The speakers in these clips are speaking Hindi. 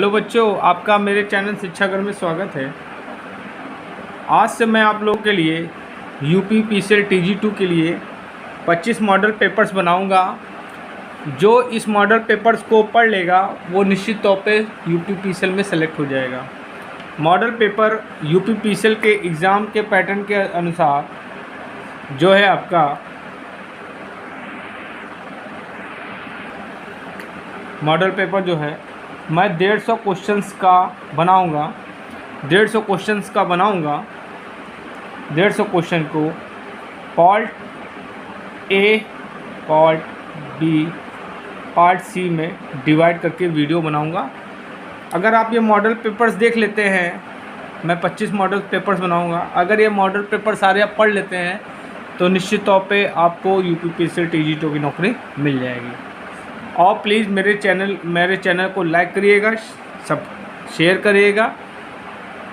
हेलो बच्चों, आपका मेरे चैनल शिक्षा घर में स्वागत है। आज से मैं आप लोगों के लिए यूपी पीसीएल TG2 के लिए 25 मॉडल पेपर्स बनाऊंगा। जो इस मॉडल पेपर्स को पढ़ लेगा वो निश्चित तौर पे यूपी पीसीएल में सेलेक्ट हो जाएगा। मॉडल पेपर यूपी पीसीएल के एग्ज़ाम के पैटर्न के अनुसार जो है आपका मॉडल पेपर जो है मैं 150 क्वेश्चंस का बनाऊंगा। 150 क्वेश्चंस का बनाऊंगा। 150 क्वेश्चन को part A, part B, part C में डिवाइड करके वीडियो बनाऊंगा। अगर आप ये मॉडल पेपर्स देख लेते हैं, मैं 25 मॉडल पेपर्स बनाऊंगा। अगर ये मॉडल पेपर सारे आप पढ़ लेते हैं तो निश्चित तौर पे आपको यूपी पीसीएल TG2 की नौकरी मिल जाएगी। और प्लीज़ मेरे चैनल को लाइक करिएगा, सब शेयर करिएगा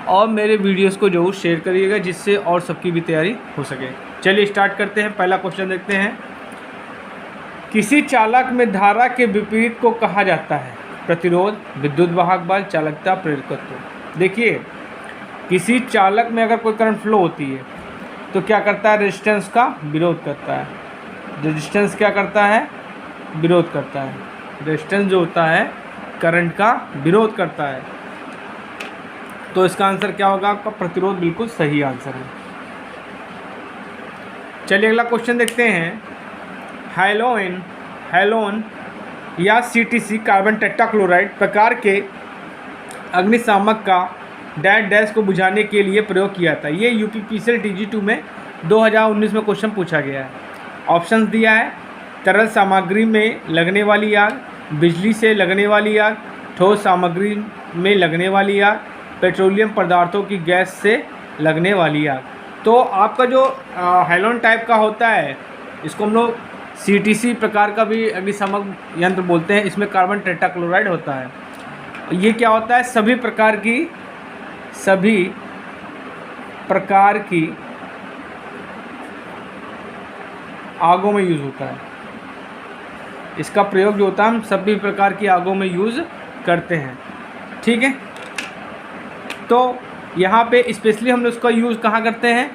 और मेरे वीडियोस को ज़रूर शेयर करिएगा जिससे और सबकी भी तैयारी हो सके। चलिए स्टार्ट करते हैं। पहला क्वेश्चन देखते हैं। किसी चालक में धारा के विपरीत को कहा जाता है? प्रतिरोध, विद्युत वाहक बल, चालकता, प्रेरकत्व। देखिए, किसी चालक में अगर कोई करंट फ्लो होती है तो क्या करता है? रेजिस्टेंस का विरोध करता है। रेजिस्टेंस क्या करता है? विरोध करता है। रेजिस्टेंस जो होता है करंट का विरोध करता है। तो इसका आंसर क्या होगा आपका? प्रतिरोध बिल्कुल सही आंसर है। चलिए अगला क्वेश्चन देखते हैं। हैलोन या CTC कार्बन टेट्राक्लोराइड प्रकार के अग्निशामक का डैश को बुझाने के लिए प्रयोग किया था। ये यूपी पीसीएल TG2 में 2019 में क्वेश्चन पूछा गया है। ऑप्शंस दिया है: तरल सामग्री में लगने वाली आग, बिजली से लगने वाली आग, ठोस सामग्री में लगने वाली आग, पेट्रोलियम पदार्थों की गैस से लगने वाली आग। तो आपका जो हैलोन टाइप का होता है इसको हम लोग CTC प्रकार का भी अग्निशामक यंत्र बोलते हैं। इसमें कार्बन टेट्राक्लोराइड होता है। ये क्या होता है? सभी प्रकार की आगों में यूज़ होता है। इसका प्रयोग जो होता है हम सभी प्रकार की आगों में यूज़ करते हैं। ठीक है, तो यहाँ पे स्पेशली हम लोग उसका यूज़ कहाँ करते हैं?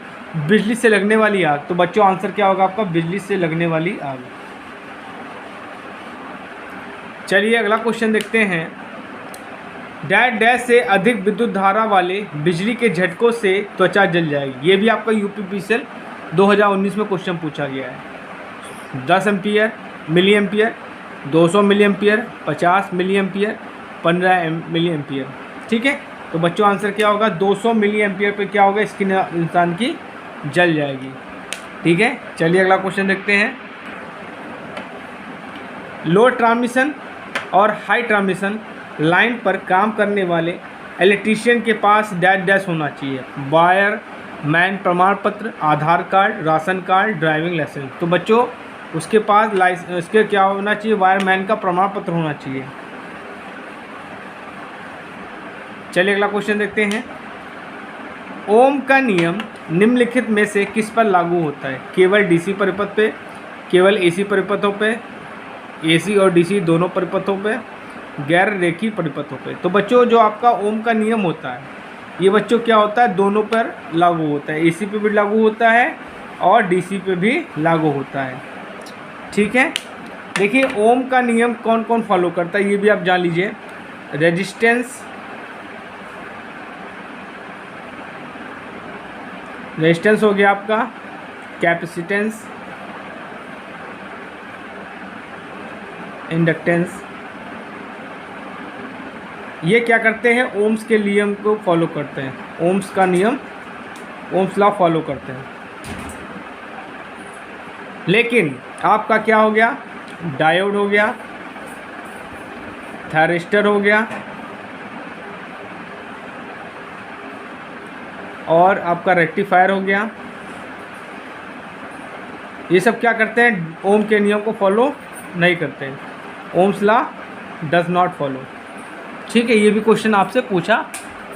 बिजली से लगने वाली आग। तो बच्चों आंसर क्या होगा आपका? बिजली से लगने वाली आग। चलिए अगला क्वेश्चन देखते हैं। डैश से अधिक विद्युत धारा वाले बिजली के झटकों से त्वचा जल जाएगी। ये भी आपका यूपी पीसीएल 2019 में क्वेश्चन पूछा गया है। 10 ampere, milli ampere, 200 milli ampere, 50 milli ampere, 15 milli ampere. ठीक है, तो बच्चों आंसर क्या होगा? 200 मिली एम्पियर पे क्या होगा? स्किन इंसान की जल जाएगी। ठीक है, चलिए अगला क्वेश्चन देखते हैं। लो ट्रांसमिशन और हाई ट्रांसमिशन लाइन पर काम करने वाले इलेक्ट्रीशियन के पास डैश होना चाहिए। वायर मैन प्रमाण पत्र, Aadhaar card, ration card, driving licence. तो बच्चों उसके पास इसके क्या होना चाहिए? वायरमैन का प्रमाण पत्र होना चाहिए। चलिए अगला क्वेश्चन देखते हैं। ओम का नियम निम्नलिखित में से किस पर लागू होता है? केवल DC परिपथ पे, केवल AC परिपथों पे, AC और DC दोनों परिपथों पे, गैर रेखीय परिपथों पे। तो बच्चों जो आपका ओम का नियम होता है ये बच्चों क्या होता है? दोनों पर लागू होता है। AC पे भी लागू होता है और DC पे भी लागू होता है। ठीक है, देखिए ओम का नियम कौन कौन फॉलो करता है ये भी आप जान लीजिए। रेजिस्टेंस हो गया आपका, कैपेसिटेंस, इंडक्टेंस। ये क्या करते हैं? ओम्स के नियम को फॉलो करते हैं। ओम्स का नियम, ओम्स लॉ फॉलो करते हैं। लेकिन आपका क्या हो गया? डायोड हो गया, थायरिस्टर हो गया और आपका रेक्टिफायर हो गया। ये सब क्या करते हैं? ओम के नियम को फॉलो नहीं करते हैं। Ohm's law does not follow. ठीक है, ये भी क्वेश्चन आपसे पूछा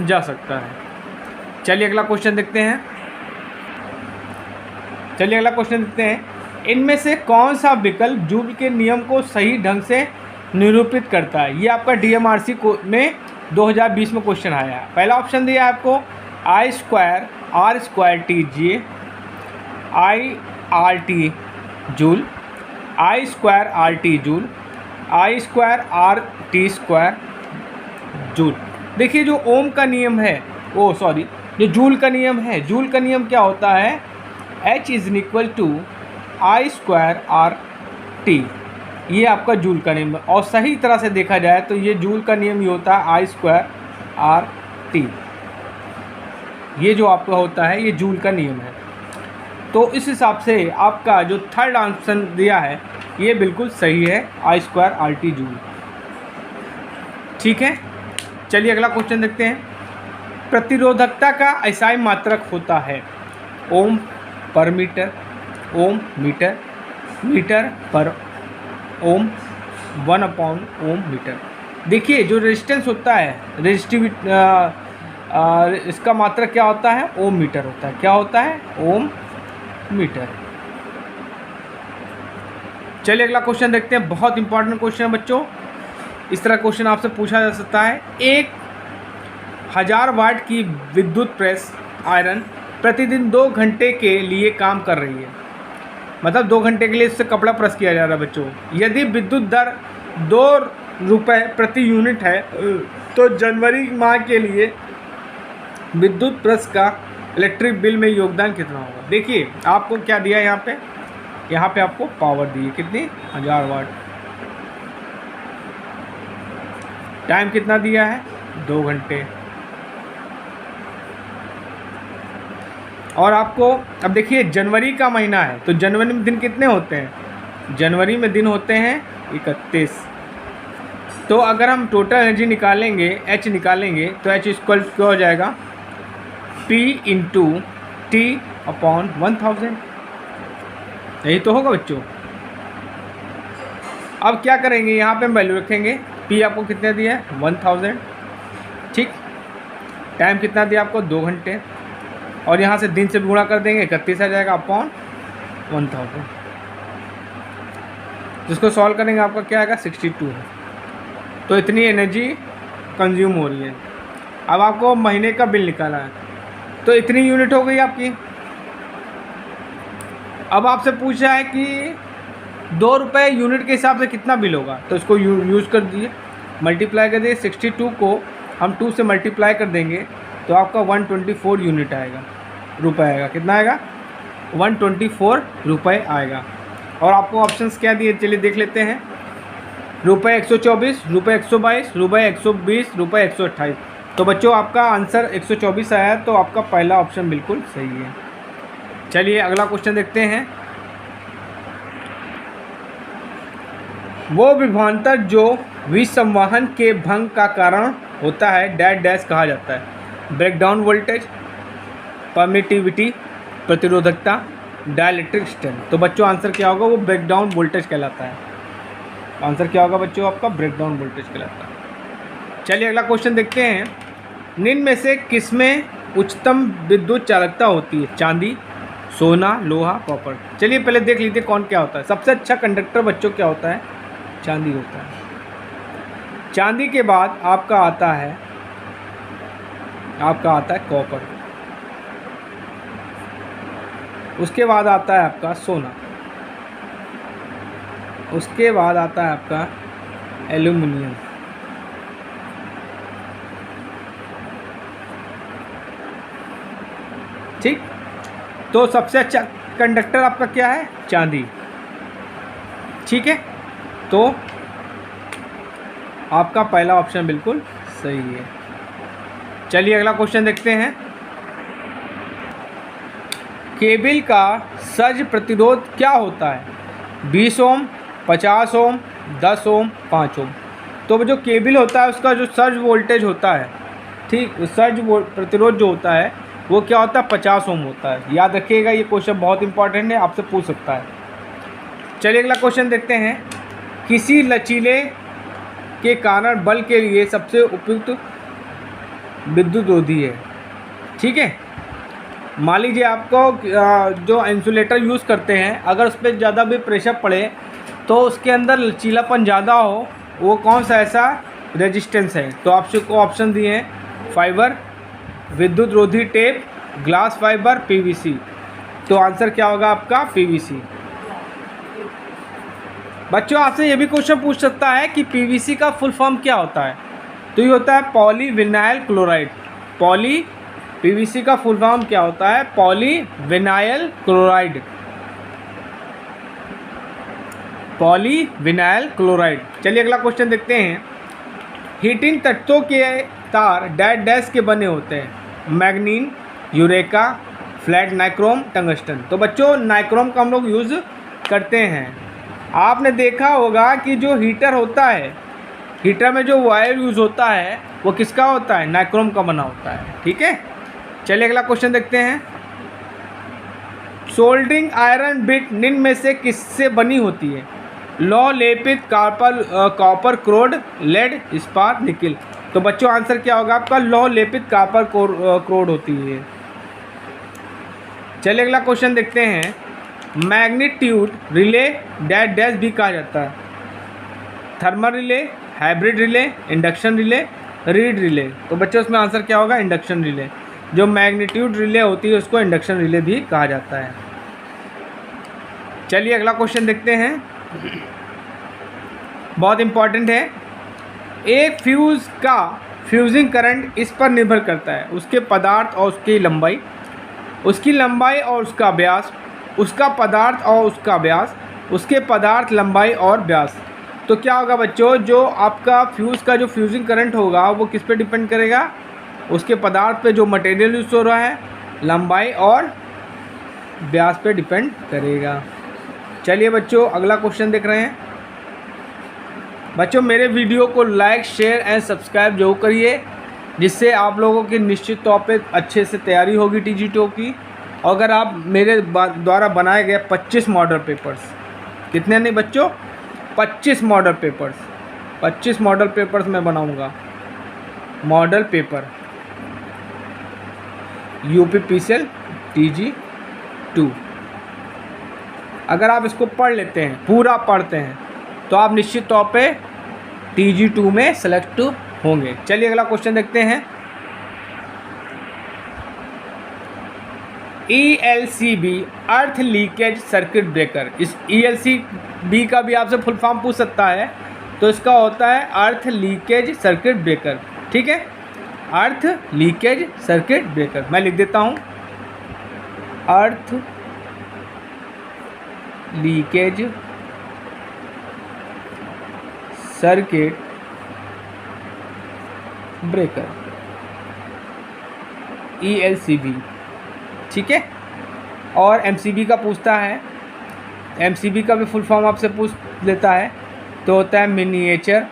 जा सकता है। चलिए अगला क्वेश्चन देखते हैं। इनमें से कौन सा विकल्प जूल के नियम को सही ढंग से निरूपित करता है? ये आपका DMRC में 2020 में क्वेश्चन आया है। पहला ऑप्शन दिया है आपको I²R² TJ, I/RT joule, I²RT joule, I²RT² joule. देखिए जो ओम का नियम है, जो जूल का नियम है, जूल का नियम क्या होता है, H = I²RT, ये आपका जूल का नियम है। और सही तरह से देखा जाए तो ये जूल का नियम ही होता है I²RT, ये जो आपका होता है ये जूल का नियम है। तो इस हिसाब से आपका जो थर्ड ऑप्शन दिया है ये बिल्कुल सही है, I²RT जूल। ठीक है, चलिए अगला क्वेश्चन देखते हैं। प्रतिरोधकता का एसआई मात्रक होता है ओम पर मीटर, ओम मीटर, मीटर पर ओम, 1/ओम मीटर। देखिए जो रेजिस्टेंस होता है, रेजिस्टिविटी, इसका मात्रक क्या होता है, ओम मीटर होता है। क्या होता है, ओम मीटर। चलिए अगला क्वेश्चन देखते हैं, बहुत इंपॉर्टेंट क्वेश्चन है बच्चों। इस तरह क्वेश्चन आपसे पूछा जा सकता है, 1000 वाट की विद्युत प्रेस आयरन प्रतिदिन 2 घंटे के लिए काम कर रही है, मतलब 2 घंटे के लिए इससे कपड़ा प्रेस किया जा रहा है बच्चों। यदि विद्युत दर 2 रुपये प्रति यूनिट है तो जनवरी माह के लिए विद्युत प्रेस का इलेक्ट्रिक बिल में योगदान कितना होगा। देखिए आपको क्या दिया है यहाँ पे आपको पावर दी है कितनी, 1000 वाट। टाइम कितना दिया है, 2 घंटे। और आपको अब देखिए जनवरी का महीना है तो जनवरी में दिन कितने होते हैं, जनवरी में दिन होते हैं 31। तो अगर हम टोटल एनर्जी निकालेंगे, H निकालेंगे, तो H इक्वल क्या हो जाएगा, P × T/1000। यही तो होगा बच्चों। अब क्या करेंगे, यहाँ पे हम वैल्यू रखेंगे। P आपको कितने दिया है, 1000। ठीक, टाइम कितना दिया आपको, 2 घंटे। और यहाँ से दिन से गुणा कर देंगे, 31 आ जाएगा अपॉन 1000। जिसको सॉल्व करेंगे आपका क्या आएगा, 62 है। तो इतनी एनर्जी कंज्यूम हो रही है। अब आपको महीने का बिल निकालना है तो इतनी यूनिट हो गई आपकी। अब आपसे पूछा है कि 2 रुपये यूनिट के हिसाब से कितना बिल होगा, तो इसको यूज़ कर दीजिए, मल्टीप्लाई कर दीजिए। 62 को हम 2 से मल्टीप्लाई कर देंगे तो आपका 124 यूनिट आएगा, रुपये आएगा। कितना आएगा, 124 रुपये आएगा। और आपको ऑप्शंस क्या दिए, चलिए देख लेते हैं। रुपये 124, रुपये 122, रुपये 120, रुपये 128। तो बच्चों आपका आंसर 124 आया, तो आपका पहला ऑप्शन बिल्कुल सही है। चलिए अगला क्वेश्चन देखते हैं। वो विभवांतर जो विसंवहन के भंग का कारण होता है डैश डैश कहा जाता है, ब्रेकडाउन वोल्टेज, परमिटिविटी, प्रतिरोधकता, डाइलेक्ट्रिक स्ट्रेंथ। तो बच्चों आंसर क्या होगा, वो ब्रेकडाउन वोल्टेज कहलाता है। आंसर क्या होगा बच्चों, आपका ब्रेकडाउन वोल्टेज कहलाता है। चलिए अगला क्वेश्चन देखते हैं। निम्न में से किसमें उच्चतम विद्युत चालकता होती है, चांदी, सोना, लोहा, कॉपर। चलिए पहले देख लीजिए कौन क्या होता है। सबसे अच्छा कंडक्टर बच्चों क्या होता है, चांदी होता है। चांदी के बाद आपका आता है कॉपर, उसके बाद आता है आपका सोना, उसके बाद आता है आपका एल्यूमिनियम, ठीक। तो सबसे अच्छा कंडक्टर आपका क्या है, चांदी, ठीक है। तो आपका पहला ऑप्शन बिल्कुल सही है। चलिए अगला क्वेश्चन देखते हैं। केबल का सर्ज प्रतिरोध क्या होता है, 20 ओम, 50 ओम, 10 ओम, 5 ओम। तो जो केबल होता है उसका जो सर्ज वोल्टेज होता है, ठीक, सर्ज प्रतिरोध जो होता है वो क्या होता है, 50 ओम होता है। याद रखिएगा, ये क्वेश्चन बहुत इंपॉर्टेंट है, आपसे पूछ सकता है। चलिए अगला क्वेश्चन देखते हैं। किसी लचीले के कारण बल के लिए सबसे उपयुक्त विद्युत रोधी है, ठीक है। मान लीजिए आपको जो इंसुलेटर यूज़ करते हैं, अगर उस पर ज़्यादा भी प्रेशर पड़े तो उसके अंदर लचीलापन ज़्यादा हो, वो कौन सा ऐसा रेजिस्टेंस है। तो आपको ऑप्शन दिए हैं फाइबर, विद्युत रोधी टेप, ग्लास फाइबर, पीवीसी। तो आंसर क्या होगा आपका पीवीसी। बच्चों आपसे ये भी क्वेश्चन पूछ सकता है कि पीवीसी का फुल फॉर्म क्या होता है। तो ये होता है पॉलीविनाइल क्लोराइड। पीवीसी का फुल फॉर्म क्या होता है? Polyvinyl chloride. Polyvinyl chloride. चलिए अगला क्वेश्चन देखते हैं। हीटिंग तत्वों के तार डैश डैश के बने होते हैं। मैग्नीन, यूरेका, फ्लैट नाइक्रोम, टंगस्टन। तो बच्चों नाइक्रोम का हम लोग यूज़ करते हैं। आपने देखा होगा कि जो हीटर होता है, हीटर में जो वायर यूज़ होता है वो किसका होता है? नाइक्रोम का बना होता है। ठीक है, चलिए अगला क्वेश्चन देखते हैं। सोल्डरिंग आयरन बिट निम्न में से किससे बनी होती है? लौह लेपित, कॉपर क्रोड, लेड, इस्पात, निकिल। तो बच्चों आंसर क्या होगा आपका? लौह लेपित कॉपर क्रोड होती है। चलिए अगला क्वेश्चन देखते हैं। मैग्नीट्यूड रिले डैश डैश भी कहा जाता है। Thermal relay, hybrid relay, induction relay, read relay. तो बच्चों उसमें आंसर क्या होगा? Induction relay. जो मैग्नीट्यूड रिले होती है उसको इंडक्शन रिले भी कहा जाता है। चलिए अगला क्वेश्चन देखते हैं, बहुत इंपॉर्टेंट है। एक फ्यूज़ का फ्यूजिंग करंट इस पर निर्भर करता है उसके पदार्थ और उसकी लंबाई, उसकी लंबाई और उसका व्यास, उसका पदार्थ और उसका व्यास, उसके पदार्थ, लंबाई और व्यास। तो क्या होगा बच्चों? जो आपका फ्यूज़ का जो फ्यूजिंग करंट होगा वो किस पे डिपेंड करेगा? उसके पदार्थ पे, जो मटेरियल यूज़ हो रहा है, लंबाई और व्यास पे डिपेंड करेगा। चलिए बच्चों अगला क्वेश्चन देख रहे हैं। बच्चों मेरे वीडियो को लाइक, शेयर एंड सब्सक्राइब जरूर करिए, जिससे आप लोगों की निश्चित तौर पे अच्छे से तैयारी होगी TGTO की। और अगर आप मेरे द्वारा बनाए गए 25 मॉडल पेपर्स, कितने नहीं बच्चों? 25 मॉडल पेपर्स मैं बनाऊंगा। Model paper UPPCL TG2। अगर आप इसको पढ़ लेते हैं, पूरा पढ़ते हैं, तो आप निश्चित तौर पे TG2 में सेलेक्ट होंगे। चलिए अगला क्वेश्चन देखते हैं। ELCB अर्थ लीकेज सर्किट ब्रेकर। इस ELCB का भी आपसे फुल फॉर्म पूछ सकता है। तो इसका होता है अर्थ लीकेज सर्किट ब्रेकर। ठीक है, अर्थ लीकेज सर्किट ब्रेकर। मैं लिख देता हूँ, अर्थ लीकेज सर्किट ब्रेकर, ELCB। ठीक है, और MCB का पूछता है। MCB का भी फुल फॉर्म आपसे पूछ लेता है। तो होता है मिनिएचर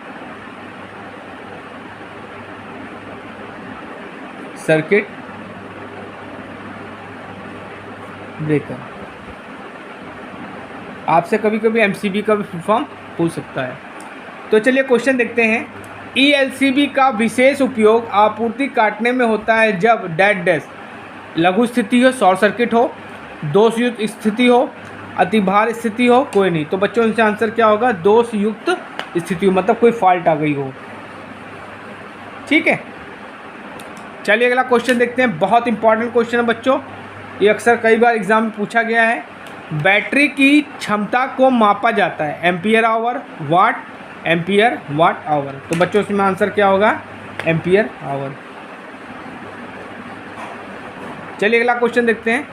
सर्किट ब्रेकर। आपसे कभी कभी MCB का भी फुल फॉर्म पूछ सकता है। तो चलिए क्वेश्चन देखते हैं। ELCB का विशेष उपयोग आपूर्ति काटने में होता है जब डैश डैश लघु स्थिति हो, शॉर्ट सर्किट हो, दोषयुक्त स्थिति हो, अतिभार स्थिति हो, कोई नहीं। तो बच्चों इनसे आंसर क्या होगा? दोषयुक्त स्थिति हो, मतलब कोई फॉल्ट आ गई हो। ठीक है, चलिए अगला क्वेश्चन देखते हैं। बहुत इंपॉर्टेंट क्वेश्चन है बच्चों, ये अक्सर कई बार एग्जाम में पूछा गया है। बैटरी की क्षमता को मापा जाता है एम्पियर आवर, वाट, एम्पियर वाट आवर। तो बच्चों इसमें आंसर क्या होगा? Ampere hour. चलिए अगला क्वेश्चन देखते हैं।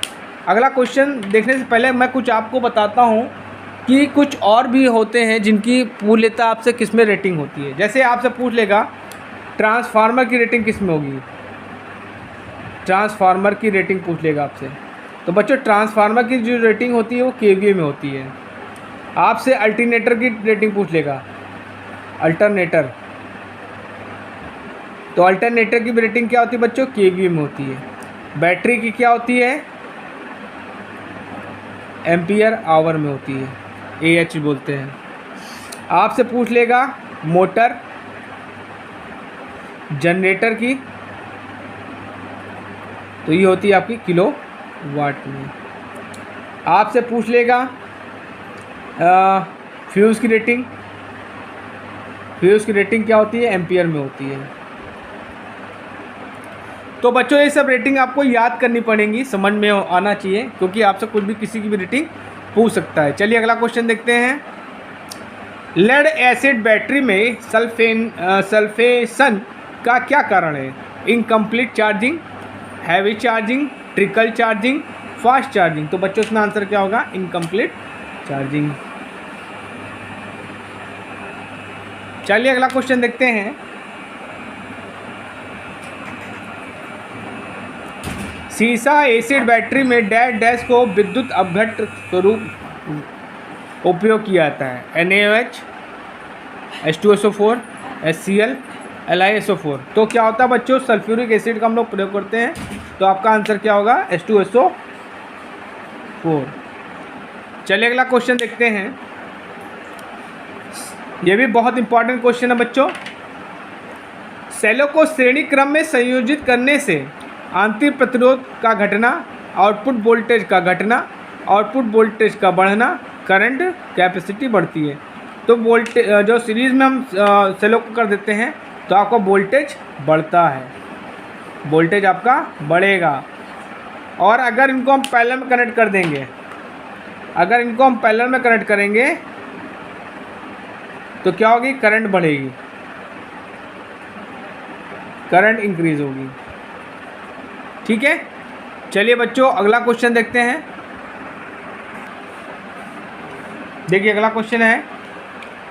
अगला क्वेश्चन देखने से पहले मैं कुछ आपको बताता हूँ कि कुछ और भी होते हैं जिनकी पूछ लेता आपसे किस में रेटिंग होती है। जैसे आपसे पूछ लेगा ट्रांसफार्मर की रेटिंग किस में होगी, ट्रांसफार्मर की रेटिंग पूछ लेगा आपसे। तो बच्चों ट्रांसफार्मर की जो रेटिंग होती है वो KVA में होती है। आपसे अल्टरनेटर की रेटिंग पूछ लेगा, अल्टरनेटर। तो अल्टरनेटर की रेटिंग क्या होती है बच्चों? KVA में होती है। बैटरी की क्या होती है? एम्पियर आवर में होती है, AH बोलते हैं। आपसे पूछ लेगा मोटर, जनरेटर की, तो ये होती है आपकी किलो वाट में। आपसे पूछ लेगा फ्यूज़ की रेटिंग, फिर उसकी रेटिंग क्या होती है, एम्पियर में होती है। तो बच्चों ये सब रेटिंग आपको याद करनी पड़ेंगी, समझ में आना चाहिए, क्योंकि आपसे कुछ भी किसी की भी रेटिंग पूछ सकता है। चलिए अगला क्वेश्चन देखते हैं। लेड एसिड बैटरी में सल्फेशन का क्या कारण है? Incomplete charging, heavy charging, trickle charging, fast charging. तो बच्चों इसमें आंसर क्या होगा? Incomplete charging. चलिए अगला क्वेश्चन देखते हैं। सीसा एसिड बैटरी में डैश डैश को विद्युत अपघट स्वरूप उपयोग किया जाता है। NaOH, H2SO4, HCl, LiSO4। तो क्या होता है बच्चों? सल्फ्यूरिक एसिड का हम लोग प्रयोग करते हैं। तो आपका आंसर क्या होगा? H2SO4। चलिए अगला क्वेश्चन देखते हैं। ये भी बहुत इंपॉर्टेंट क्वेश्चन है बच्चों। सेलों को श्रेणी क्रम में संयोजित करने से आंतरिक प्रतिरोध का घटना, आउटपुट वोल्टेज का घटना, आउटपुट वोल्टेज का बढ़ना, करंट कैपेसिटी बढ़ती है। तो वोल्टेज जो सीरीज़ में हम सेलों को कर देते हैं तो आपका वोल्टेज बढ़ता है, वोल्टेज आपका बढ़ेगा। और अगर इनको हम पैरेलल में कनेक्ट कर देंगे, अगर इनको हम पैरेलल में कनेक्ट करेंगे तो क्या होगी? करंट बढ़ेगी, करंट इंक्रीज होगी। ठीक है। चलिए बच्चों अगला क्वेश्चन देखते हैं। देखिए अगला क्वेश्चन है,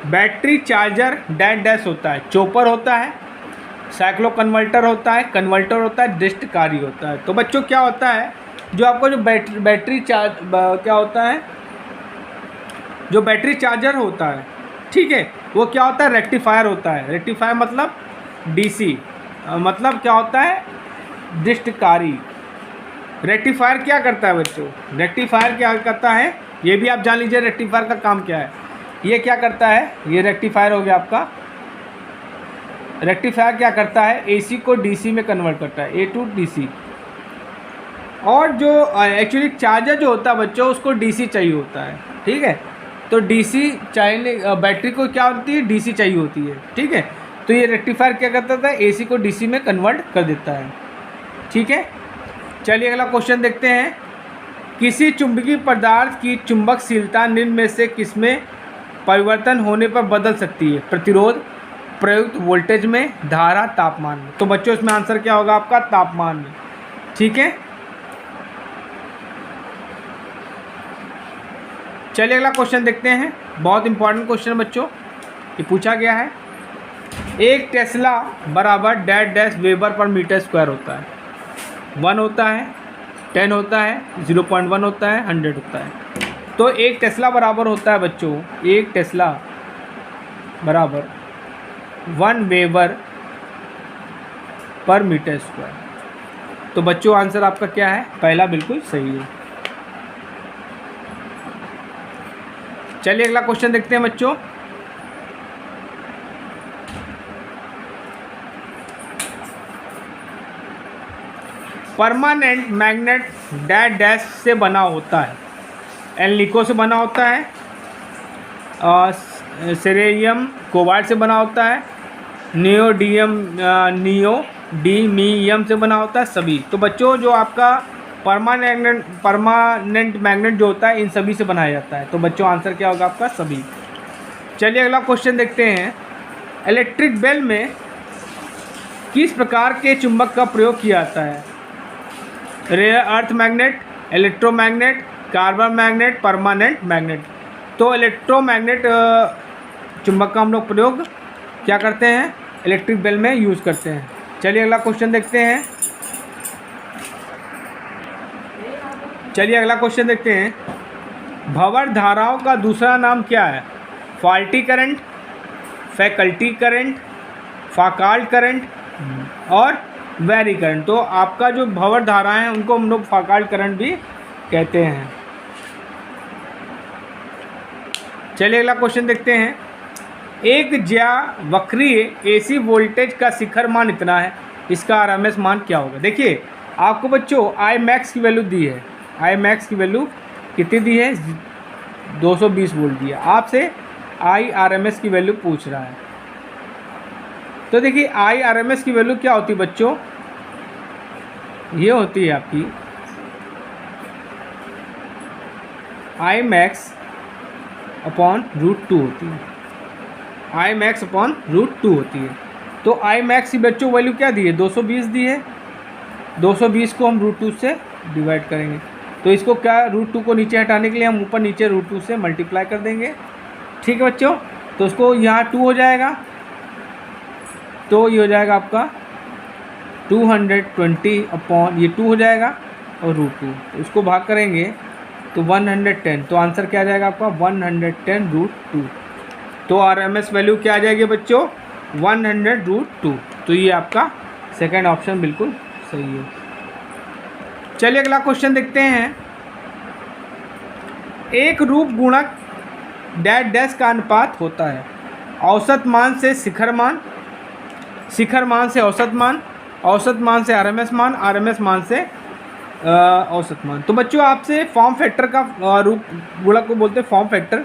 बैटरी चार्जर डैश डैश होता है। चॉपर होता है, साइक्लो कन्वर्टर होता है, कन्वर्टर होता है, डिस्टकारी होता है। तो बच्चों क्या होता है, जो आपको जो बैटरी चार्ज क्या होता है, जो बैटरी चार्जर होता है, ठीक है, वो क्या होता है? रेक्टिफायर होता है। रेक्टिफायर मतलब DC, मतलब क्या होता है? डिस्टकारी। रेक्टिफायर क्या करता है बच्चों? रेक्टिफायर क्या करता है ये भी आप जान लीजिए। रेक्टिफायर का काम क्या है? ये क्या करता है? ये रेक्टिफायर हो गया आपका। रेक्टिफायर क्या करता है? AC को DC में कन्वर्ट करता है, A to DC। और जो एक्चुअली चार्जर जो होता है बच्चों, उसको DC चाहिए होता है। ठीक है। तो DC चाहिए, बैटरी को क्या होती है? DC चाहिए होती है। ठीक है। तो ये रेक्टिफायर क्या करता था? AC को DC में कन्वर्ट कर देता है। ठीक है। चलिए अगला क्वेश्चन देखते हैं। किसी चुंबकीय पदार्थ की चुंबकशीलता निम्न में से किसमें परिवर्तन होने पर बदल सकती है? प्रतिरोध, प्रयुक्त वोल्टेज में, धारा, तापमान में। तो बच्चों इसमें आंसर क्या होगा आपका? तापमान में। ठीक है। चलिए अगला क्वेश्चन देखते हैं। बहुत इंपॉर्टेंट क्वेश्चन बच्चों, ये पूछा गया है। एक टेस्ला बराबर dash dash weber per metre square होता है। 1 होता है, 10 होता है, 0.1 होता है, 100 होता है। तो एक टेस्ला बराबर होता है बच्चों, एक टेस्ला बराबर 1 वेबर पर मीटर स्क्वायर। तो बच्चों आंसर आपका क्या है? पहला बिल्कुल सही है। चलिए अगला क्वेश्चन देखते हैं बच्चों। परमानेंट मैग्नेट डैश डैश से बना होता है। एल्निको से बना होता है, सेरेनियम कोबाल्ट से बना होता है, नियोडीमियम से बना होता है, सभी। तो बच्चों जो आपका परमानेंट मैग्नेट जो होता है इन सभी से बनाया जाता है। तो बच्चों आंसर क्या होगा आपका? सभी। चलिए अगला क्वेश्चन देखते हैं। इलेक्ट्रिक बेल में किस प्रकार के चुंबक का प्रयोग किया जाता है? Rare earth magnet, electromagnet, carbon magnet, permanent magnet. तो इलेक्ट्रोमैग्नेट चुंबक का हम लोग प्रयोग क्या करते हैं? इलेक्ट्रिक बेल में यूज़ करते हैं। चलिए अगला क्वेश्चन देखते हैं। भंवर धाराओं का दूसरा नाम क्या है? फॉल्टी करंट, फैकल्टी करंट, फाकाल्ट करंट और वेरी करंट। तो आपका जो भंवर धाराएं हैं उनको हम लोग फाकाल्ट करंट भी कहते हैं। चलिए अगला क्वेश्चन देखते हैं। एक ज्यावक्रीय AC वोल्टेज का शिखर मान इतना है, इसका RMS मान क्या होगा? देखिए आपको बच्चों I max की वैल्यू दी है, I max की वैल्यू कितनी दी है? 220 वोल्ट दी है। आपसे I RMS की वैल्यू पूछ रहा है। तो देखिए IRMS की वैल्यू क्या होती है बच्चों, ये होती है आपकी Imax अपॉन √2 होती है, Imax अपॉन √2 होती है। तो Imax की बच्चों वैल्यू क्या दी है, 220 दी है। 220 को हम √2 से डिवाइड करेंगे, तो इसको क्या √2 को नीचे हटाने के लिए हम ऊपर नीचे √2 से मल्टीप्लाई कर देंगे। ठीक है बच्चों, तो उसको यहाँ 2 हो जाएगा, तो ये हो जाएगा आपका 220 अपॉन ये 2 हो जाएगा और √2, तो उसको भाग करेंगे तो 110, तो आंसर क्या आ जाएगा आपका 110 √2। तो RMS वैल्यू क्या आ जाएगी बच्चों, 100 √2। तो ये आपका सेकंड ऑप्शन बिल्कुल सही है। चलिए अगला क्वेश्चन देखते हैं। एक रूप गुणक डैश का अनुपात होता है औसत मान से शिखर मान, शिखर मान से औसत मान, औसत मान से RMS मान, RMS मान से औसत मान। तो बच्चों आपसे फॉर्म फैक्टर का रूप गुणक को बोलते हैं फॉर्म फैक्टर।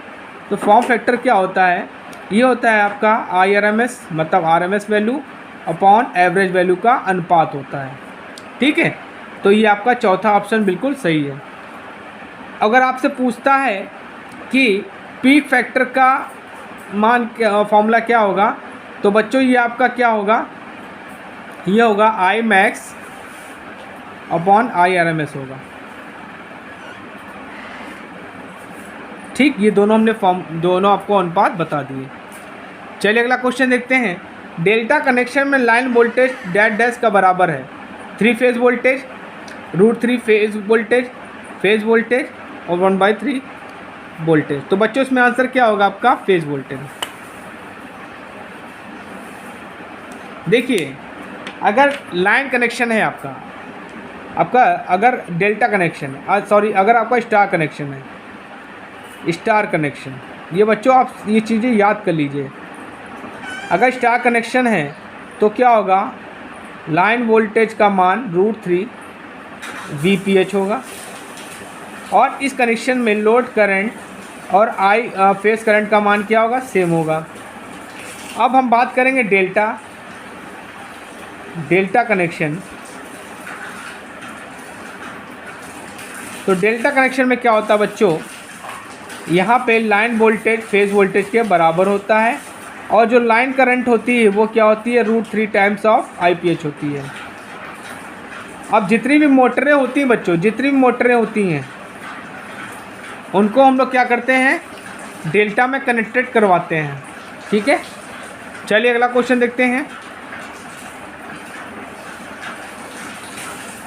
तो फॉर्म फैक्टर क्या होता है, ये होता है आपका IRMS मतलब RMS value upon average value का अनुपात होता है। ठीक है, तो ये आपका चौथा ऑप्शन बिल्कुल सही है। अगर आपसे पूछता है कि पीक फैक्टर का मान फॉर्मूला क्या होगा, तो बच्चों ये आपका क्या होगा, ये होगा Imax अपॉन IRMS होगा। ठीक, ये दोनों हमने दोनों आपको अनुपात बता दिए। चलिए अगला क्वेश्चन देखते हैं। डेल्टा कनेक्शन में लाइन वोल्टेज डैश का बराबर है 3 फेज वोल्टेज, √3 फेज वोल्टेज और 1/3 वोल्टेज। तो बच्चों इसमें आंसर क्या होगा आपका फेज वोल्टेज। देखिए अगर लाइन कनेक्शन है आपका अगर डेल्टा कनेक्शन है, सॉरी अगर आपका स्टार कनेक्शन है, स्टार कनेक्शन, ये बच्चों आप ये चीज़ें याद कर लीजिए। अगर स्टार कनेक्शन है तो क्या होगा, लाइन वोल्टेज का मान √3 VPH होगा और इस कनेक्शन में लोड करंट और फेस करंट का मान क्या होगा, सेम होगा। अब हम बात करेंगे डेल्टा कनेक्शन। तो डेल्टा कनेक्शन में क्या होता है बच्चों, यहाँ पे लाइन वोल्टेज फेज वोल्टेज के बराबर होता है और जो लाइन करंट होती है वो क्या होती है, √3 टाइम्स ऑफ IPH होती है। अब जितनी भी मोटरें होती हैं बच्चों, जितनी भी मोटरें होती हैं उनको हम लोग क्या करते हैं, डेल्टा में कनेक्टेड करवाते हैं। ठीक है, चलिए अगला क्वेश्चन देखते हैं।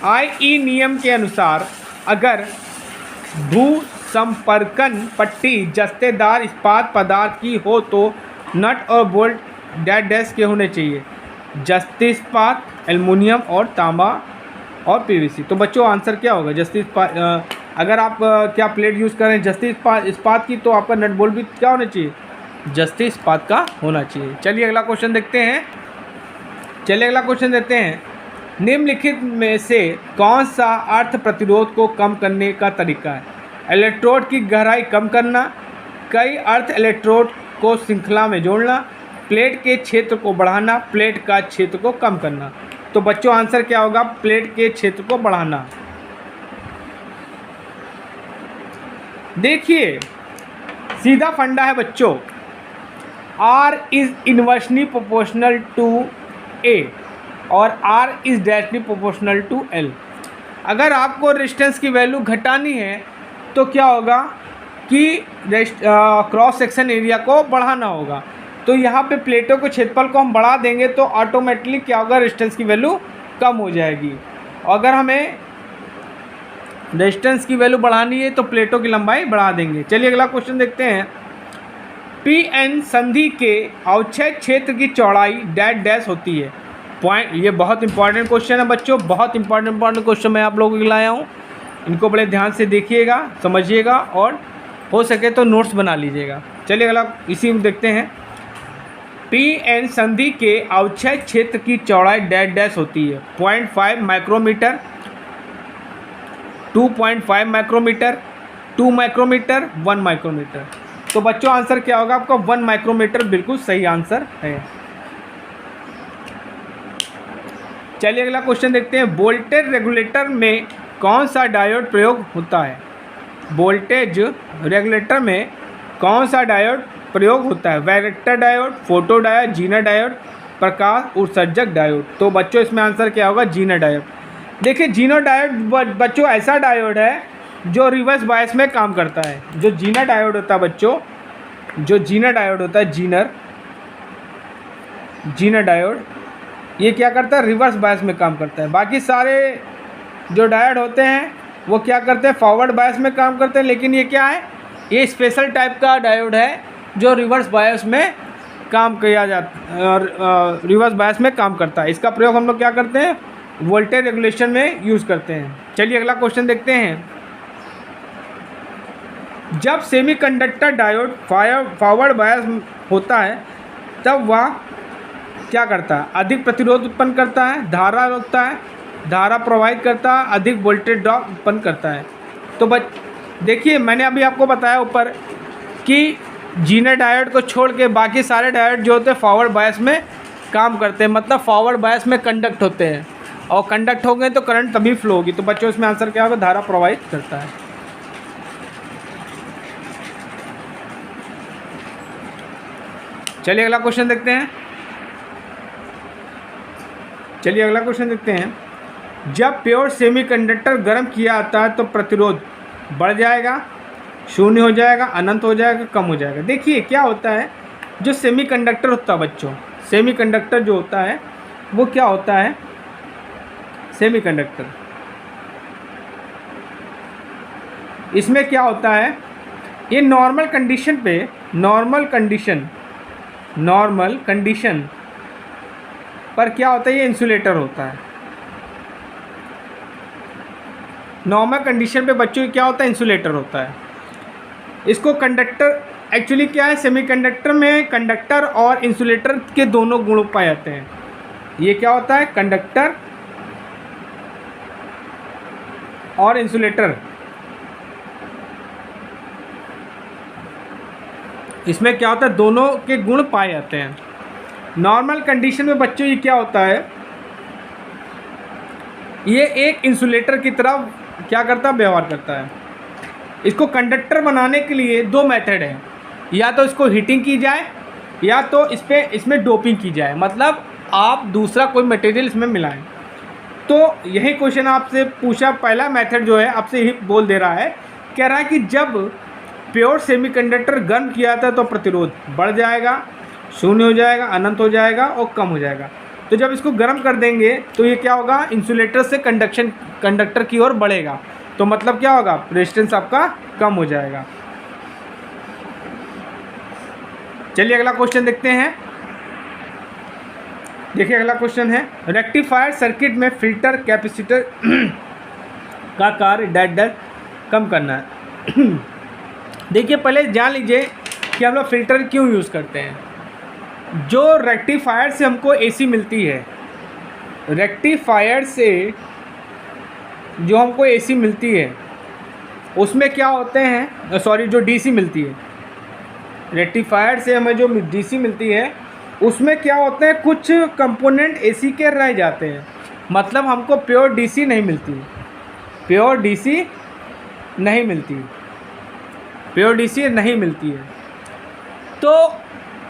IE नियम के अनुसार अगर भू संपर्कन पट्टी जस्तेदार इस्पात पदार्थ की हो तो नट और बोल्ट डैश के होने चाहिए, जस्ते इस्पात, एल्युमिनियम और तांबा और PVC। तो बच्चों आंसर क्या होगा, जस्ते इस्पात। अगर आप क्या प्लेट यूज़ करें जस्ते इस्पात की, तो आपका नट बोल्ट भी क्या होना चाहिए, जस्ते इस्पात का होना चाहिए। चलिए अगला क्वेश्चन देखते हैं। निम्नलिखित में से कौन सा अर्थ प्रतिरोध को कम करने का तरीका है, इलेक्ट्रोड की गहराई कम करना, कई अर्थ इलेक्ट्रोड को श्रृंखला में जोड़ना, प्लेट के क्षेत्र को बढ़ाना, प्लेट का क्षेत्र को कम करना। तो बच्चों आंसर क्या होगा, प्लेट के क्षेत्र को बढ़ाना। देखिए सीधा फंडा है बच्चों, R is inversely proportional to A और R is directly proportional to L। अगर आपको रेजिस्टेंस की वैल्यू घटानी है तो क्या होगा कि क्रॉस सेक्शन एरिया को बढ़ाना होगा। तो यहाँ पे प्लेटों के क्षेत्रफल को हम बढ़ा देंगे तो ऑटोमेटिकली क्या होगा, रेजिस्टेंस की वैल्यू कम हो जाएगी। अगर हमें रेजिस्टेंस की वैल्यू बढ़ानी है तो प्लेटों की लंबाई बढ़ा देंगे। चलिए अगला क्वेश्चन देखते हैं। PN संधि के अवक्षय क्षेत्र की चौड़ाई डैश होती है। पॉइंट, ये बहुत इंपॉर्टेंट क्वेश्चन है बच्चों, बहुत इंपॉर्टेंट क्वेश्चन मैं आप लोगों के लिए लाया हूँ। इनको बड़े ध्यान से देखिएगा, समझिएगा और हो सके तो नोट्स बना लीजिएगा। चलिए अगला इसी में देखते हैं। PN संधि के अवक्षय क्षेत्र की चौड़ाई डैश होती है 0.5 माइक्रोमीटर, 2.5 माइक्रोमीटर, 2 माइक्रोमीटर, 1 माइक्रोमीटर। तो बच्चों आंसर क्या होगा आपका 1 माइक्रोमीटर बिल्कुल सही आंसर है। चलिए अगला क्वेश्चन देखते हैं, वोल्टेज रेगुलेटर में कौन सा डायोड प्रयोग होता है? वोल्टेज रेगुलेटर में कौन सा डायोड प्रयोग होता है? Varactor diode, photo diode, Zener diode, प्रकाश उत्सर्जक डायोड। तो बच्चों इसमें आंसर क्या होगा? Zener diode. देखिए जीनर डायोड बच्चों ऐसा डायोड है जो रिवर्स बायस में काम करता है। जो जीनर डायोड होता है बच्चों, जो जीनर डायोड होता है, जीनर डायोड, ये क्या करता है? रिवर्स बायस में काम करता है। बाकी सारे जो डायोड होते हैं वो क्या करते हैं? फॉरवर्ड बायस में काम करते हैं। लेकिन ये क्या है? ये स्पेशल टाइप का डायोड है जो रिवर्स बायस में काम किया जाता और रिवर्स बायस में काम करता है। इसका प्रयोग हम लोग क्या करते हैं? वोल्टेज रेगुलेशन में यूज़ करते हैं। चलिए अगला क्वेश्चन देखते हैं, जब सेमीकंडक्टर डायोड फॉरवर्ड बायस होता है तब वह क्या करता है? अधिक प्रतिरोध उत्पन्न करता है, धारा रोकता है, धारा प्रवाहित करता है, अधिक वोल्टेज ड्रॉप उत्पन्न करता है। तो देखिए मैंने अभी आपको बताया ऊपर कि जीनर डायोड को छोड़ के बाकी सारे डायोड जो होते हैं फॉरवर्ड बायस में काम करते हैं, मतलब फॉरवर्ड बायस में कंडक्ट होते हैं, और कंडक्ट हो गए तो करंट तभी फ्लो होगी। तो बच्चों इसमें आंसर क्या होगा? धारा प्रवाहित करता है। चलिए अगला क्वेश्चन देखते हैं, जब प्योर सेमीकंडक्टर गर्म किया जाता है तो प्रतिरोध बढ़ जाएगा, शून्य हो जाएगा, अनंत हो जाएगा, कम हो जाएगा। देखिए क्या होता है, जो सेमीकंडक्टर होता है बच्चों, सेमीकंडक्टर जो होता है वो क्या होता है? सेमीकंडक्टर, इसमें क्या होता है? ये नॉर्मल कंडीशन पर क्या होता है? ये इंसुलेटर होता है। नॉर्मल कंडीशन पे बच्चों क्या होता है? इंसुलेटर होता है। इसको कंडक्टर, एक्चुअली क्या है, सेमीकंडक्टर में कंडक्टर और इंसुलेटर के दोनों गुण पाए जाते हैं। ये क्या होता है? कंडक्टर और इंसुलेटर, इसमें क्या होता है? दोनों के गुण पाए जाते हैं। नॉर्मल कंडीशन में बच्चों ये क्या होता है? ये एक इंसुलेटर की तरह क्या करता है? व्यवहार करता है। इसको कंडक्टर बनाने के लिए दो मेथड है, या तो इसको हीटिंग की जाए या तो इसमें डोपिंग की जाए, मतलब आप दूसरा कोई मटेरियल इसमें मिलाएं। तो यही क्वेश्चन आपसे पूछा, पहला मेथड जो है आपसे ही बोल दे रहा है, कह रहा है कि जब प्योर सेमीकंडक्टर गर्म किया था तो प्रतिरोध बढ़ जाएगा, शून्य हो जाएगा, अनंत हो जाएगा और कम हो जाएगा। तो जब इसको गर्म कर देंगे तो ये क्या होगा? इंसुलेटर से कंडक्टर की ओर बढ़ेगा, तो मतलब क्या होगा? रेजिस्टेंस आपका कम हो जाएगा। चलिए अगला क्वेश्चन देखते हैं। देखिए अगला क्वेश्चन है, रेक्टिफायर सर्किट में फिल्टर कैपेसिटर का कार्य डैश कम करना है। देखिए पहले जान लीजिए कि हम लोग फिल्टर क्यों यूज़ करते हैं। जो रेक्टिफायर से हमको एसी मिलती है, रेक्टिफायर से जो हमको एसी मिलती है उसमें क्या होते हैं, जो डीसी मिलती है, रेक्टिफायर से हमें जो डीसी मिलती है उसमें क्या होते हैं? कुछ कंपोनेंट एसी के रह जाते हैं, मतलब हमको प्योर डीसी नहीं मिलती, प्योर डीसी नहीं मिलती है। तो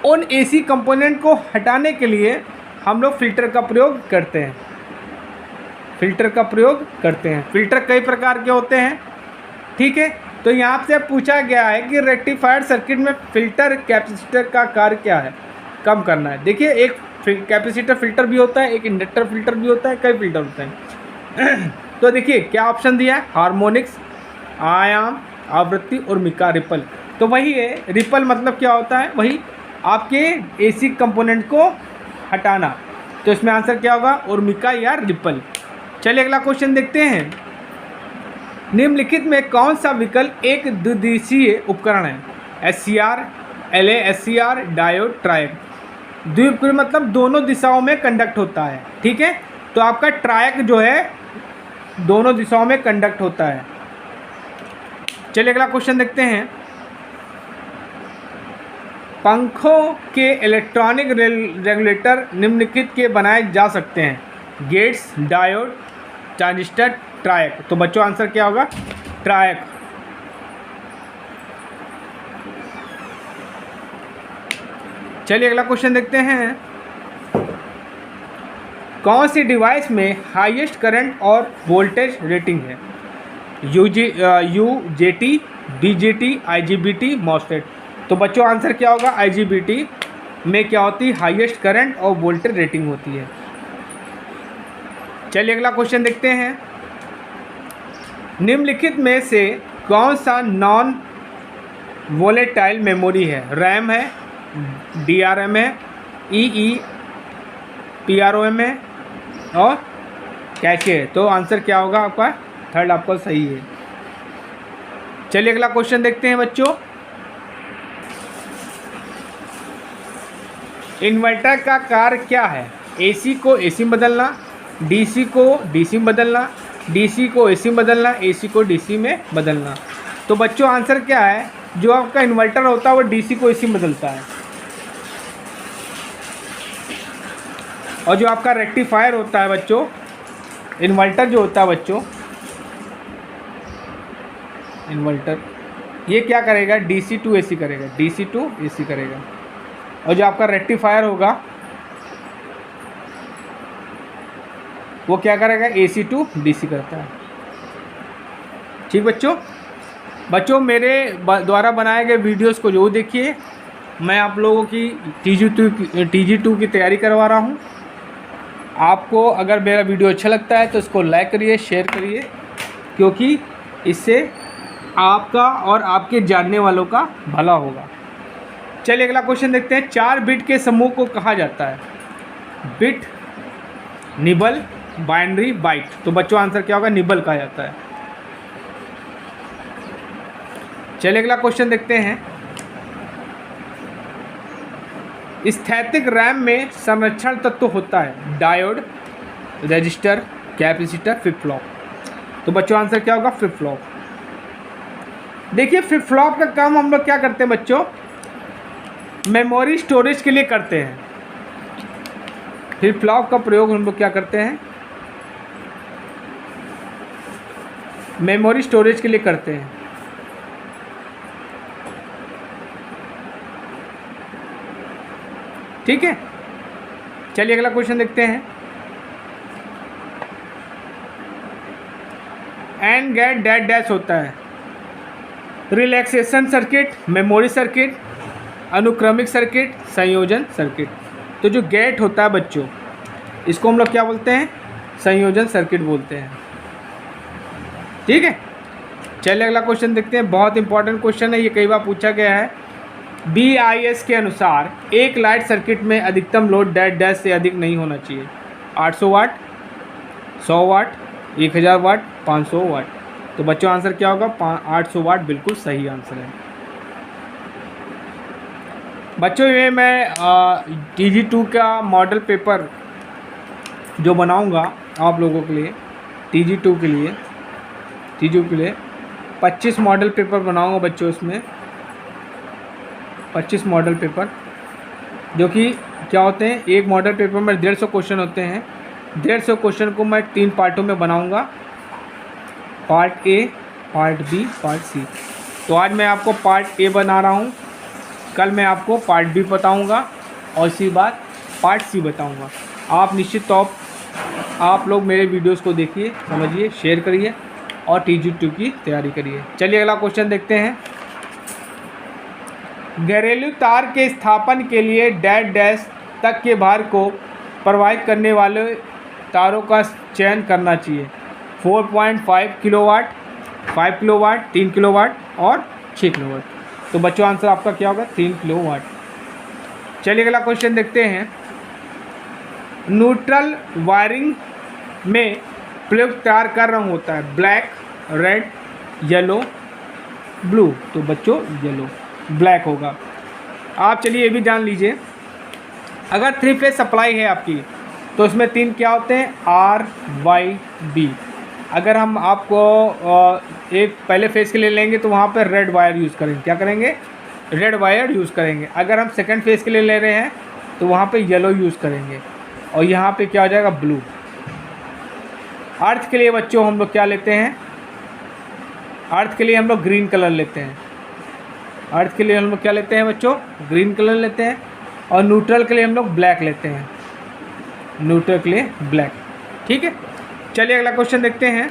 उन एसी कंपोनेंट को हटाने के लिए हम लोग फिल्टर का प्रयोग करते हैं। फिल्टर कई प्रकार के होते हैं, ठीक है। तो यहाँ से पूछा गया है कि रेक्टिफायर सर्किट में फिल्टर कैपेसिटर का कार्य क्या है? कम करना है। देखिए एक कैपेसिटर फिल्टर भी होता है, एक इंडक्टर फिल्टर भी होता है, कई फिल्टर होते हैं। तो देखिए क्या ऑप्शन दिया है? हार्मोनिक्स, आयाम, आवृत्ति और मिका रिपल। तो वही है, रिपल मतलब क्या होता है? वही आपके एसी कंपोनेंट को हटाना। तो इसमें आंसर क्या होगा? और मिका या रिपल। चलिए अगला क्वेश्चन देखते हैं, निम्नलिखित में कौन सा विकल्प एक द्विदिशीय उपकरण है? SCR, LA-SCR, diode, ट्रायक। द्विउपकरण मतलब दोनों दिशाओं में कंडक्ट होता है, ठीक है। तो आपका ट्रायक जो है दोनों दिशाओं में कंडक्ट होता है। चलिए अगला क्वेश्चन देखते हैं, पंखों के इलेक्ट्रॉनिक रेगुलेटर निम्नलिखित के बनाए जा सकते हैं। Gates, diode, transistor, triac. तो बच्चों आंसर क्या होगा? ट्रायक। चलिए अगला क्वेश्चन देखते हैं। कौन सी डिवाइस में हाईएस्ट करंट और वोल्टेज रेटिंग है? UJT, BJT, IGBT, MOSFET. तो बच्चों आंसर क्या होगा? IGBT में क्या होती है? हाईएस्ट करंट और वोल्टेज रेटिंग होती है। चलिए अगला क्वेश्चन देखते हैं। निम्नलिखित में से कौन सा नॉन वोलेटाइल मेमोरी है? रैम है, DRM है, EEPROM है और कैशे है। तो आंसर क्या होगा आपका? थर्ड आपका सही है। चलिए अगला क्वेश्चन देखते हैं बच्चों। इन्वर्टर का कार्य क्या है? AC को AC में बदलना, DC को DC में बदलना, DC को AC में बदलना, AC को DC में बदलना। तो बच्चों आंसर क्या है? जो आपका इन्वर्टर होता है वो DC को AC में बदलता है, और जो आपका रेक्टिफायर होता है बच्चों, इन्वर्टर जो होता है बच्चों, इन्वर्टर ये क्या करेगा? DC टू AC करेगा, DC टू AC करेगा। और जो आपका रेक्टिफायर होगा वो क्या करेगा? AC टू DC करता है। ठीक बच्चों मेरे द्वारा बनाए गए वीडियोस को जरूर देखिए। मैं आप लोगों की TG2 की तैयारी करवा रहा हूँ। आपको अगर मेरा वीडियो अच्छा लगता है तो इसको लाइक करिए, शेयर करिए, क्योंकि इससे आपका और आपके जानने वालों का भला होगा। चलिए अगला क्वेश्चन देखते हैं। 4 बिट के समूह को कहा जाता है? Bit, nibble, binary, byte. तो बच्चों आंसर क्या होगा? निबल कहा जाता है। चलिए अगला क्वेश्चन देखते हैं। स्थैतिक रैम में संरक्षण तत्व होता है? Diode, register, capacitor, flip flop. तो बच्चों आंसर क्या होगा? Flip flop. देखिए फ्लिप फ्लॉप का काम हम लोग क्या करते हैं बच्चों? मेमोरी स्टोरेज के लिए करते हैं। फ्लिप फ्लॉप का प्रयोग हम लोग क्या करते हैं? मेमोरी स्टोरेज के लिए करते हैं। ठीक है, चलिए अगला क्वेश्चन देखते हैं। एंड गेट डैट डैश होता है? रिलैक्सेशन सर्किट, मेमोरी सर्किट, अनुक्रमिक सर्किट, संयोजन सर्किट। तो जो गेट होता है बच्चों, इसको हम लोग क्या बोलते हैं? संयोजन सर्किट बोलते हैं। ठीक है, चलिए अगला क्वेश्चन देखते हैं। बहुत इंपॉर्टेंट क्वेश्चन है, ये कई बार पूछा गया है। BIS के अनुसार एक लाइट सर्किट में अधिकतम लोड डैश डैश से अधिक नहीं होना चाहिए? 800 वाट, 100 वाट, 1000 वाट, 500 वाट। तो बच्चों आंसर क्या होगा? 800 वाट बिल्कुल सही आंसर है। बच्चों ये मैं TG2 का मॉडल पेपर जो बनाऊंगा आप लोगों के लिए, TG2 के लिए 25 मॉडल पेपर बनाऊंगा बच्चों। इसमें 25 मॉडल पेपर, जो कि क्या होते हैं? एक मॉडल पेपर में 150 क्वेश्चन होते हैं। 150 क्वेश्चन को मैं 3 पार्टों में बनाऊंगा, part A, part B, part C। तो आज मैं आपको पार्ट A बना रहा हूँ, कल मैं आपको पार्ट B बताऊँगा और इसी बात पार्ट C बताऊँगा। आप निश्चित तौर आप लोग मेरे वीडियोस को देखिए, समझिए, शेयर करिए और TG2 की तैयारी करिए। चलिए अगला क्वेश्चन देखते हैं। घरेलू तार के स्थापन के लिए डैश डैश तक के भार को प्रवाहित करने वाले तारों का चयन करना चाहिए? 4.5 किलोवाट, 5 किलोवाट, 3 किलोवाट और 6 किलोवाट। तो बच्चों आंसर आपका क्या होगा? 3 किलोवाट। चलिए अगला क्वेश्चन देखते हैं। न्यूट्रल वायरिंग में प्रयुक्त तार का रंग होता है? Black, red, yellow, blue. तो बच्चों येलो, ब्लैक होगा। आप चलिए ये भी जान लीजिए, अगर 3 फेज सप्लाई है आपकी तो इसमें 3 क्या होते हैं? R, Y, B। अगर हम आपको एक पहले फेज़ के लिए लेंगे तो वहाँ पर रेड वायर यूज़ करेंगे। क्या करेंगे? रेड वायर यूज़ करेंगे। अगर हम सेकंड फेज़ के लिए ले रहे हैं तो वहाँ पे येलो यूज़ करेंगे और यहाँ पे क्या हो जाएगा? ब्लू। अर्थ के लिए बच्चों हम लोग क्या लेते हैं, अर्थ के लिए हम लोग ग्रीन कलर लेते हैं। अर्थ के लिए हम लोग क्या लेते हैं बच्चों, ग्रीन कलर लेते हैं। और न्यूट्रल के लिए हम लोग ब्लैक लेते हैं, न्यूट्रल के लिए ब्लैक। ठीक है, चलिए अगला क्वेश्चन देखते हैं,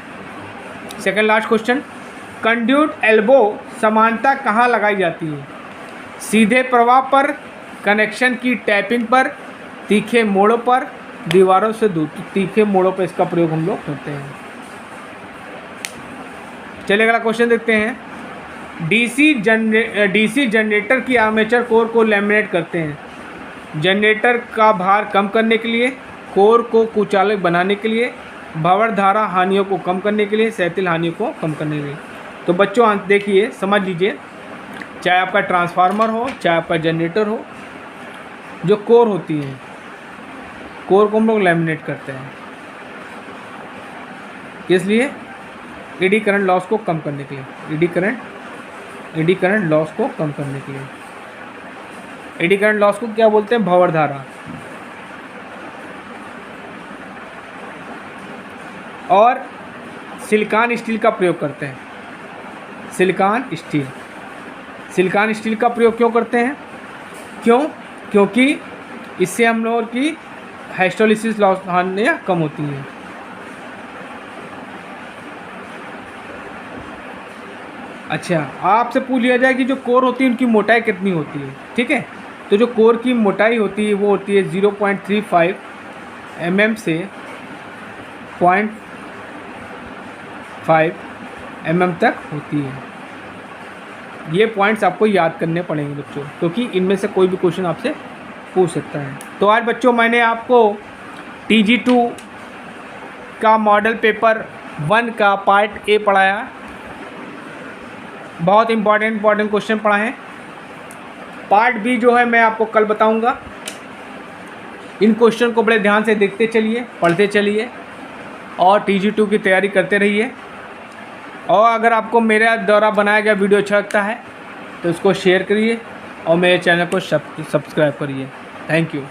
second last question. Conduit elbow समानता कहाँ लगाई जाती है? सीधे प्रवाह पर, कनेक्शन की टैपिंग पर, तीखे मोड़ों पर, दीवारों से दूर। तीखे मोड़ों पर इसका प्रयोग हम लोग करते हैं। चलिए अगला क्वेश्चन देखते हैं। डीसी जनरेटर की आर्मेचर कोर को लैमिनेट करते हैं। जनरेटर का भार कम करने के लिए, कोर को कुचालक बनाने के लिए, भंवर धारा हानियों को कम करने के लिए, सहतिल हानियों को कम करने के लिए। तो बच्चों देखिए, समझ लीजिए, चाहे आपका ट्रांसफार्मर हो, चाहे आपका जनरेटर हो, जो कोर होती है, कोर को हम लोग लैमिनेट करते हैं। किस लिए? एडी करंट लॉस को कम करने के लिए, एडी करंट लॉस को कम करने के लिए। एडी करंट लॉस को क्या बोलते हैं? भंवर धारा। और सिलिकॉन स्टील का प्रयोग करते हैं। सिलिकॉन स्टील का प्रयोग क्यों करते हैं? क्योंकि इससे हम लोगों की हाइस्टोलिसिस लॉस हानियाँ कम होती हैं। अच्छा, आपसे पूछ लिया जाए कि जो कोर होती है उनकी मोटाई कितनी होती है? ठीक है, तो जो कोर की मोटाई होती है वो होती है 0.35 mm से 0.5 mm तक होती है। ये पॉइंट्स आपको याद करने पड़ेंगे बच्चों, क्योंकि इनमें से कोई भी क्वेश्चन आपसे पूछ सकता है। तो आज बच्चों मैंने आपको TG2 का मॉडल पेपर 1 का पार्ट ए पढ़ाया। बहुत इम्पॉर्टेंट क्वेश्चन पढ़ा है। पार्ट बी जो है मैं आपको कल बताऊंगा। इन क्वेश्चन को बड़े ध्यान से देखते चलिए, पढ़ते चलिए और TG2 की तैयारी करते रहिए। और अगर आपको मेरे द्वारा बनाया गया वीडियो अच्छा लगता है तो इसको शेयर करिए और मेरे चैनल को सब्सक्राइब करिए। Thank you.